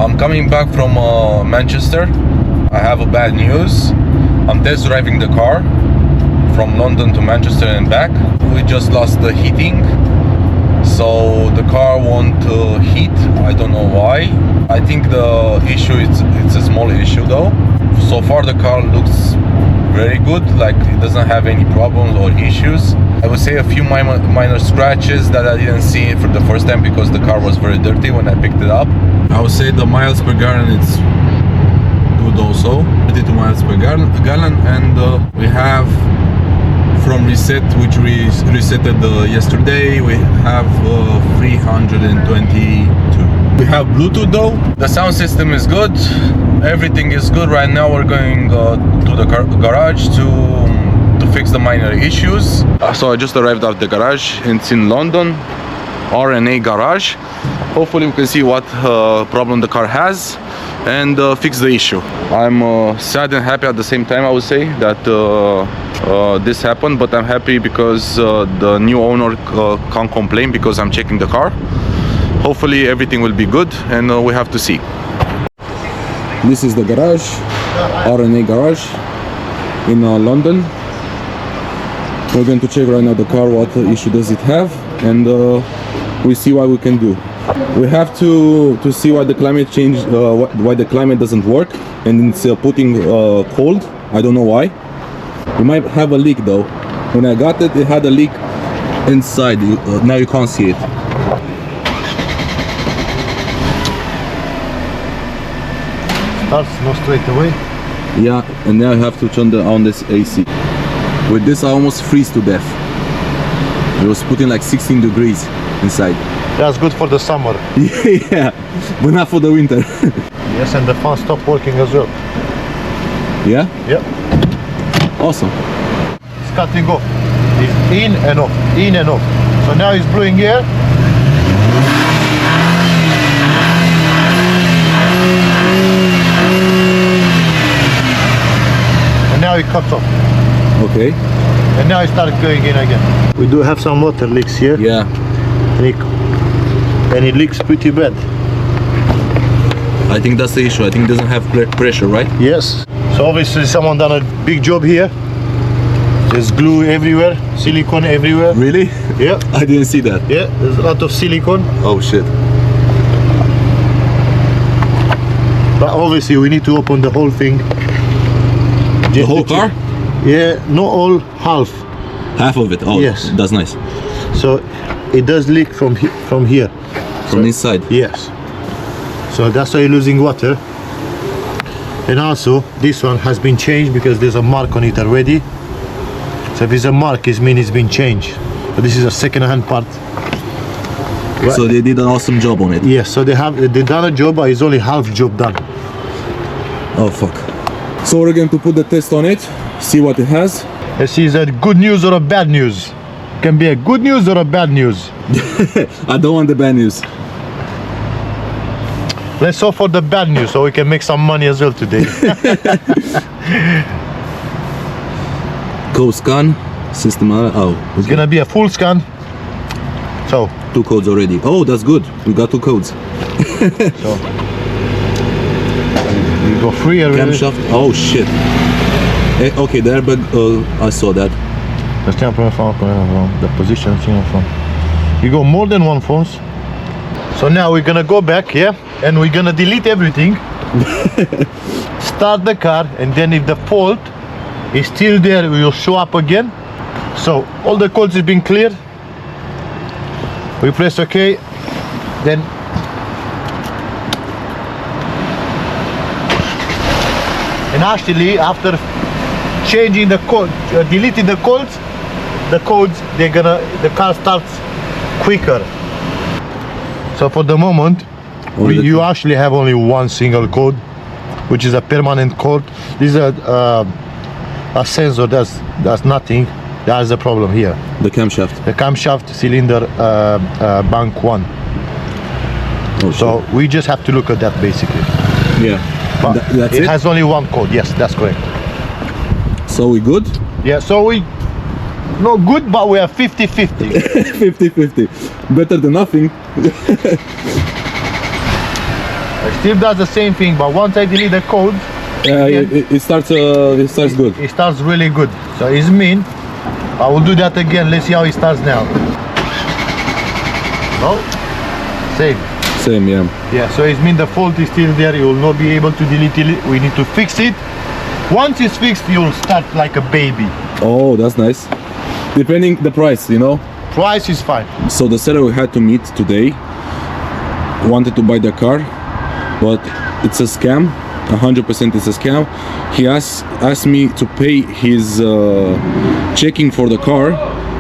I'm coming back from Manchester. I have a bad news. I'm test driving the car from London to Manchester and back. We just lost the heating, so the car won't heat. I don't know why. I think the issue it's a small issue though. So far the car looks very good, like it doesn't have any problems or issues. I would say a few minor scratches that I didn't see for the first time because the car was very dirty when I picked it up. I would say the miles per gallon it's good also, 32 miles per gallon, and we have from reset, which we resetted yesterday, we have 322. We have Bluetooth though. The sound system is good. Everything is good. Right now we're going to the garage to fix the minor issues. So I just arrived at the garage. It's in London, R&A garage. Hopefully we can see what problem the car has and fix the issue. I'm sad and happy at the same time, I would say, that this happened, but I'm happy because the new owner can't complain because I'm checking the car. Hopefully everything will be good, and we have to see. This is the garage, R&A garage in London. We're going to check right now the car, what issue does it have, and we see what we can do. We have to see why the climate change, why the climate doesn't work, and it's putting cold. I don't know why. We might have a leak though. When I got it, it had a leak inside. Now you can't see it. Starts not straight away. Yeah, and now I have to turn on this AC. With this I almost freeze to death. It was putting like 16 degrees inside. That's good for the summer. Yeah, but not for the winter. Yes, and the fan stopped working as well. Yeah? Yep. Awesome. It's cutting off. It's in and off, in and off. So now it's blowing air. And now it cuts off. Okay. And now it starts going in again. We do have some water leaks here. Yeah. And it leaks pretty bad. I think that's the issue. I think it doesn't have pressure, right? Yes. So obviously someone done a big job here. There's glue everywhere, silicone everywhere. Really? Yeah. I didn't see that. Yeah, there's a lot of silicone. Oh shit. But obviously we need to open the whole thing. The whole car? Yeah, not all, half. Half of it? Oh, yes. That's nice. So it does leak from here. From inside? Yes. So that's why you're losing water. And also this one has been changed because there's a mark on it already. So if it's a mark, it means it's been changed. But this is a second-hand part. So they did an awesome job on it. Yes, so they done a job, but it's only half job done. Oh fuck. So we're going to put the test on it, see what it has. Let's see, is that good news or a bad news? Can be a good news or a bad news. I don't want the bad news. Let's hope for the bad news so we can make some money as well today. Code scan, system. Oh, It's gonna be a full scan. So 2 codes already. Oh, that's good. We got 2 codes. so you go free already. Camshaft. Oh shit. Okay, the airbag. I saw that. The position from. You go more than one phones. So now we're gonna go back, yeah, and we're gonna delete everything. Start the car, and then if the fault is still there, we will show up again. So all the codes have been cleared. We press OK, then and actually after changing the code, deleting the codes, the car starts quicker. So for the moment, you actually have only one single code, which is a permanent code. This is a sensor that's nothing. That's the problem here. The camshaft. The camshaft cylinder bank 1. Oh, so we just have to look at that basically. Yeah. But That's it has only one code. Yes, that's correct. So we good? Yeah, so we not good, but we are 50-50. 50-50. Better than nothing. Still does the same thing, but once I delete the code, it starts good. it starts really good. So it means I will do that again. Let's see how it starts now. No, same, yeah. So it means the fault is still there. You will not be able to delete it. We need to fix it. Once it's fixed, you'll start like a baby. Oh, that's nice. Depending the price, you know. Price is fine. So the seller we had to meet today wanted to buy the car, but it's a scam. 100% it's a scam. He asked me to pay his checking for the car,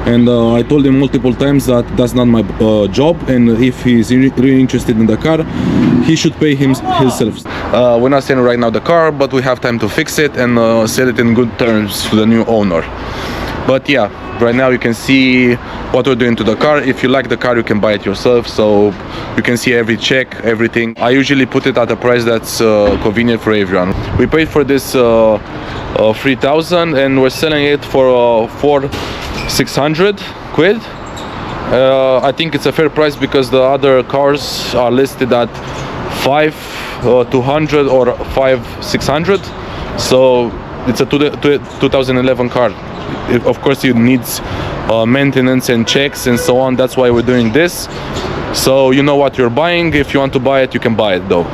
and I told him multiple times that that's not my job, and if he's really interested in the car, he should pay himself. We're not selling right now the car, but we have time to fix it and sell it in good terms to the new owner. But yeah, right now you can see what we're doing to the car. If you like the car, you can buy it yourself, so you can see every check, everything. I usually put it at a price that's convenient for everyone. We paid for this 3,000 and we're selling it for 4,600 quid. I think it's a fair price because the other cars are listed at 5,200 or 5,600. So it's a 2011 car. Of course it needs maintenance and checks and so on. That's why we're doing this, so you know what you're buying. If you want to buy it, you can buy it though.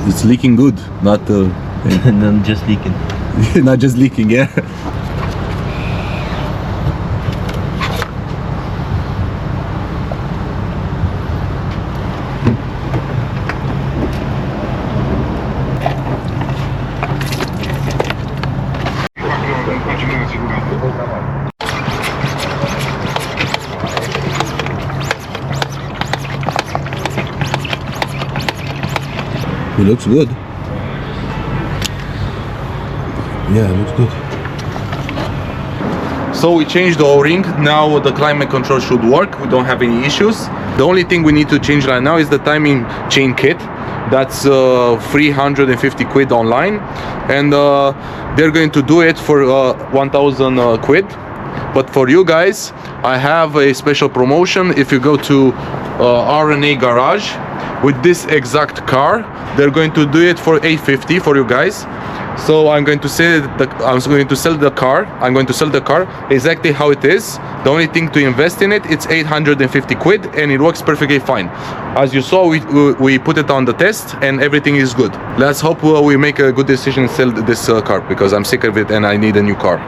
It's leaking good, not not just leaking. not just leaking, yeah. It looks good. Yeah, it looks good. So we changed the O-ring. Now the climate control should work. We don't have any issues. The only thing we need to change right now is the timing chain kit. That's 350 quid online, and they're going to do it for 1,000 quid. But for you guys, I have a special promotion. If you go to R&A Garage with this exact car, they're going to do it for 850 for you guys. So I'm going to sell the car exactly how it is. The only thing to invest in it, it's 850 quid, and it works perfectly fine. As you saw, we put it on the test and everything is good. Let's hope we make a good decision and sell this car, because I'm sick of it and I need a new car.